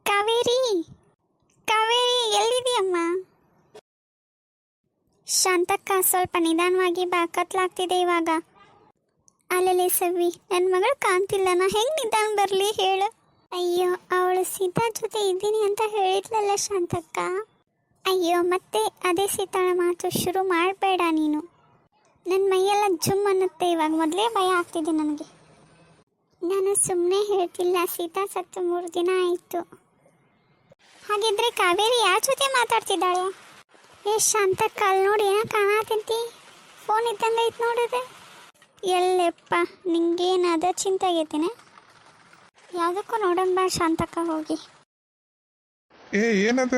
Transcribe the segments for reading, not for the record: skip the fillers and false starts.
ಕಾವೇರಿ, ಕಾವೇರಿ ಎಲ್ಲಿದೆಯಮ್ಮ? ಶಾಂತಕ್ಕ, ಸ್ವಲ್ಪ ನಿಧಾನವಾಗಿ ಬಾ, ಕತ್ಲಾಗ್ತಿದೆ ಇವಾಗ. ಅಲ್ಲಲ್ಲಿ ಸವಿ, ನನ್ನ ಮಗಳು ಕಾಣ್ತಿಲ್ಲ, ನಾ ಹೆಂಗೆ ನಿಧಾನ ಬರಲಿ ಹೇಳು? ಅಯ್ಯೋ, ಅವಳು ಸೀತಾ ಜೊತೆ ಇದ್ದೀನಿ ಅಂತ ಹೇಳಿದ್ಲಲ್ಲ ಶಾಂತಕ್ಕ. ಅಯ್ಯೋ, ಮತ್ತೆ ಅದೇ ಸೀತಾಳ ಮಾತು ಶುರು ಮಾಡಬೇಡ ನೀನು. ನನ್ನ ಮೈಯೆಲ್ಲ ಜುಮ್ ಅನ್ನುತ್ತೆ ಇವಾಗ, ಮೊದಲೇ ಭಯ ಆಗ್ತಿದೆ ನನಗೆ. ನಾನು ಸುಮ್ಮನೆ ಹೇಳ್ತಿಲ್ಲ, ಸೀತಾ ಸತ್ತು 3 ದಿನ ಆಯಿತು. ಹಾಗಿದ್ರೆ ಕಾವೇರಿ ಯಾರ ಜೊತೆ ಮಾತಾಡ್ತಿದ್ದಾಳೆ? ಶಾಂತಕ್ಕ, ಅಲ್ಲಿ ನೋಡಿ, ಏನೋ ಕಾಣತಂತಿ, ಫೋನ್ ಇದ್ದಂಗೆ ಐತೆ ನೋಡಿದ್ರೆ. ಎಲ್ಲೆಪ್ಪ, ನಿಂಗೇನಾದ ಚಿಂತೆ ಆಗೈತೇನೆ? ಯಾವುದಕ್ಕೂ ನೋಡೋಣ ಬಾ ಶಾಂತಕ್ಕ, ಹೋಗಿ. ಏನದ?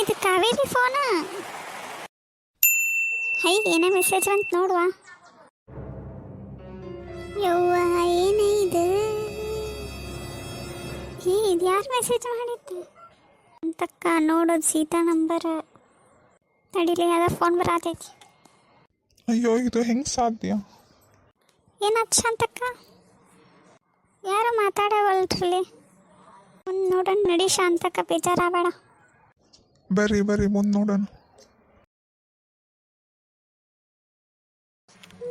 ಇದು ಕಾವೇರಿ ಫೋನಾ? ಏನೋ ಮೆಸೇಜ್ ಅಂತ ನೋಡುವ. ಯವ್ವ, ಏನೇ ಇದು? ಇದು ಯಾರು ಮೆಸೇಜ್ ಮಾಡಿದ್ದೆ ಅಂತಕ್ಕ? ನೋಡೋದು ಸೀತಾ ನಂಬರ್. ನಡೀಲಿ, ಯಾವ್ದೋ ಫೋನ್ ಬರತೈತಿ. ಅಯ್ಯೋ, ಇದು ಹೆಂಗೆ ಸಾಧ್ಯ? ಏನಾಯ್ತು ಶಾಂತಕ್ಕ? ಯಾರು ಮಾತಾಡವಲ್ರಲ್ಲಿ. ಮುಂದೆ ನೋಡೋಣ ನಡಿ ಶಾಂತಕ್ಕ, ಬೇಜಾರಾಗಬೇಡ. ಬರ್ರಿ ಬರ್ರಿ, ಮುಂದೆ ನೋಡೋಣ.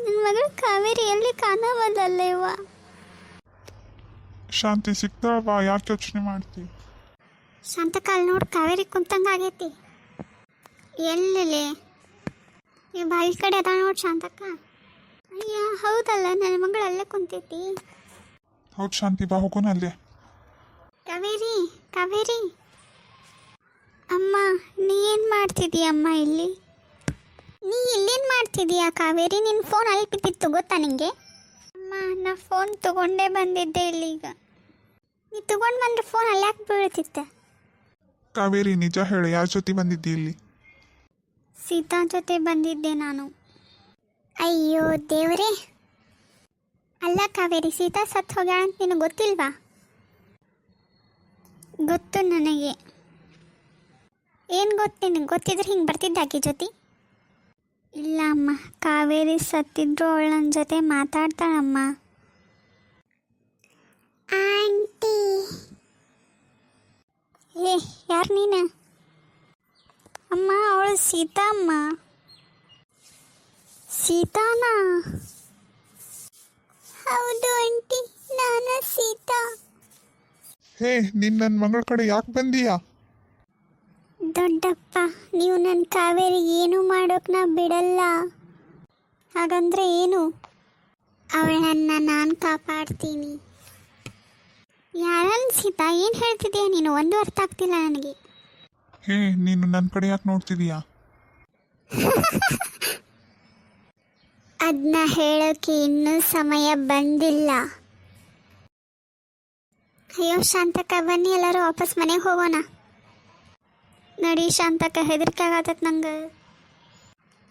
ನನ್ನ ಮಗಳು ಕಾವೇರಿ ಎಲ್ಲಿ ಕಾಣವಲ್ಲ ಇವ. ಶಾಂತಿ ಸಿಗ್ತಾಳವಾ, ಯಾಕೆ ಯೋಚನೆ ಮಾಡ್ತೀವಿ? ಶಾಂತಕ್ಕ, ಅಲ್ಲಿ ನೋಡಿ, ಕಾವೇರಿ ಕುಂತಂಗ ಆಗೈತಿ. ಎಲ್ಲೇ ಈ ಬಾಯಿ ಕಡೆ ಅದ ನೋಡಿ ಶಾಂತಕ್ಕ. ಅಯ್ಯ, ಹೌದಲ್ಲ, ನನ್ನ ಮಗಳು ಅಲ್ಲೇ ಕುಂತೈತಿ. ಹೌದು ಶಾಂತಿ, ಬಾ ಹೋಗೋಣ ಅಲ್ಲೇ. ಕಾವೇರಿ, ಕಾವೇರಿ ಅಮ್ಮ, ನೀ ಏನು ಮಾಡ್ತಿದ್ದೀಯಮ್ಮ ಇಲ್ಲಿ? ನೀ ಇಲ್ಲೇನು ಮಾಡ್ತಿದ್ದೀಯಾ ಕಾವೇರಿ? ನಿನ್ನ ಫೋನ್ ಅಲ್ಲಿ ಬಿದ್ದಿತ್ತು ಗೊತ್ತಾ ನಿಂಗೆ? ಅಮ್ಮ, ನಾ ಫೋನ್ ತೊಗೊಂಡೇ ಬಂದಿದ್ದೆ ಇಲ್ಲೀಗ. ನೀ ತೊಗೊಂಡು ಬಂದರೆ ಫೋನ್ ಅಲ್ಲಿ ಯಾಕೆ ಬೀಳ್ತಿತ್ತೆ? ಕಾವೇರಿ, ನಿಜ ಹೇಳು, ಯಾರ ಜೊತೆ ಬಂದಿದ್ದಿ ಇಲ್ಲಿ? ಸೀತಾ ಜೊತೆ ಬಂದಿದ್ದೆ ನಾನು. ಅಯ್ಯೋ ದೇವರೇ, ಅಲ್ಲ ಕಾವೇರಿ, ಸೀತಾ ಸತ್ತು ಹೋಗ್ಯಾಳ ಅಂತ ನಿನಗೆ ಗೊತ್ತಿಲ್ವಾ? ಗೊತ್ತು ನನಗೆ. ಏನು ಗೊತ್ತು ನಿನಗೆ? ಗೊತ್ತಿದ್ರೆ ಹಿಂಗೆ ಬರ್ತಿದ್ದೆ ಆಕೆ ಜೊತೆ? ಇಲ್ಲ ಅಮ್ಮ, ಕಾವೇರಿ ಸತ್ತಿದ್ರು ಅವಳು ನನ್ನ ಜೊತೆ ಮಾತಾಡ್ತಾಳಮ್ಮ. ಆಂಟಿ, ಯಾರು ನೀನು? ಅಮ್ಮ, ಅವಳು ಸೀತಾ ಅಮ್ಮ. ಸೀತಾನಾ? ಹೌದು ಆಂಟಿ, ನಾನು ಸೀತಾ. ನೀನು ನನ್ನ ಮಗಳ ಕಡೆ ಯಾಕೆ ಬಂದೀಯಾ? ದೊಡ್ಡಪ್ಪ, ನೀವು ನನ್ನ ಕಾವೇರಿ ಏನೂ ಮಾಡೋಕೆ ನಾ ಬಿಡಲ್ಲ. ಹಾಗಂದ್ರೆ ಏನು? ಅವಳನ್ನು ನಾನು ಕಾಪಾಡ್ತೀನಿ. ಯಾರನ್ನ ಸೀತಾ? ಏನು ಹೇಳ್ತಿದ್ದೀಯ ನೀನು? ಒಂದು ಅರ್ಥ ಆಗ್ತಿಲ್ಲ ನನಗೆ. ನೀನು ನನ್ನ ಕಡೆ ಯಾಕೆ ನೋಡ್ತಿದೀಯಾ? ಅದನ್ನ ಹೇಳೋಕೆ ಇನ್ನೂ ಸಮಯ ಬಂದಿಲ್ಲ. ಅಯ್ಯೋ ಶಾಂತಕ್ಕ, ಬನ್ನಿ ಎಲ್ಲರೂ ವಾಪಸ್ ಮನೆಗೆ ಹೋಗೋಣ. ನಡಿ ಶಾಂತಕ್ಕ, ಹೆದರಿಕೆ ಆಗತ್ತದ ನಂಗೆ.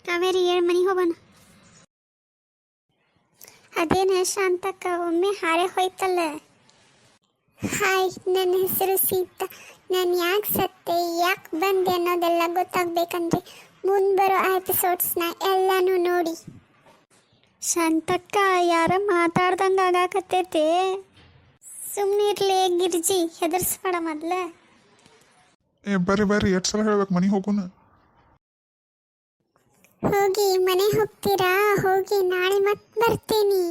ಕಾವೇರಿ, 7 ಮನೆಗೆ ಹೋಗೋಣ. ಅದೇನ ಶಾಂತಕ್ಕ, ಒಮ್ಮೆ ಹಾರೆ ಹೋಯ್ತಲ್ಲ. ಹಾಯ್, ನನ್ನ ಹೆಸರು ಸೀತಾ. ನಾನು ಯಾಕೆ ಸತ್ತೆ, ಯಾಕೆ ಬಂದೆ ಅನ್ನೋದೆಲ್ಲ ಗೊತ್ತಾಗಬೇಕಂದ್ರೆ ಮುಂದೆ ಬರೋ ಎಪಿಸೋಡ್ಸ್ನ ಎಲ್ಲನೂ ನೋಡಿ. ಶಾಂತಕ್ಕ, ಯಾರ ಮಾತಾಡ್ದಂಗೆ ಆಗಾಕತ್ತೈತೆ. ಸುಮ್ಮನೆ ಇರಲಿ ಗಿರ್ಜಿ, ಹೆದರ್ಸ್ಬೇಡ ಮೊದಲೇ. ಬರ್ರಿ ಬರ್ರಿ, 8 ಸಲ ಹೇಳ್ಬೇಕು, ಮನೆಗೆ ಹೋಗೋಣ. ಹೋಗಿ, ಮನೆ ಹೋಗ್ತೀರಾ? ಹೋಗಿ, ನಾಳೆ ಮತ್ತೆ ಬರ್ತೀನಿ.